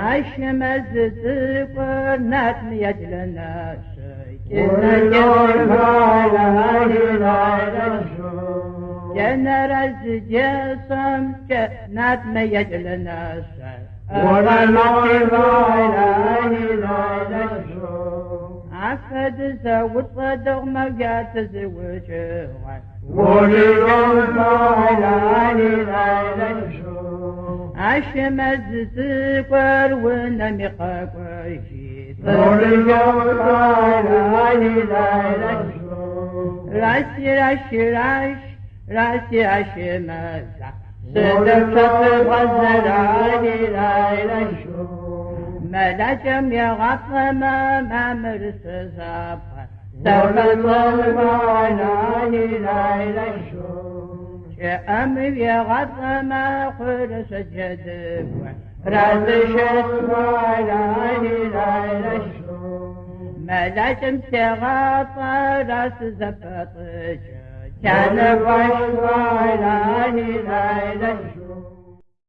Aşmez tıkırnat mı yedlene Generaz cesam cennet me yedlene عفد زود صدق مقات زوجه عشمز سكر ونمق قشي راسي عشمز صدق غزر علي ملجم يغطم ما مرس زبا سوف صلواناني لا شأمر يغطم قرس جدب راس شسواناني لا ملجم تغطى راس زبطش كان فشواناني لا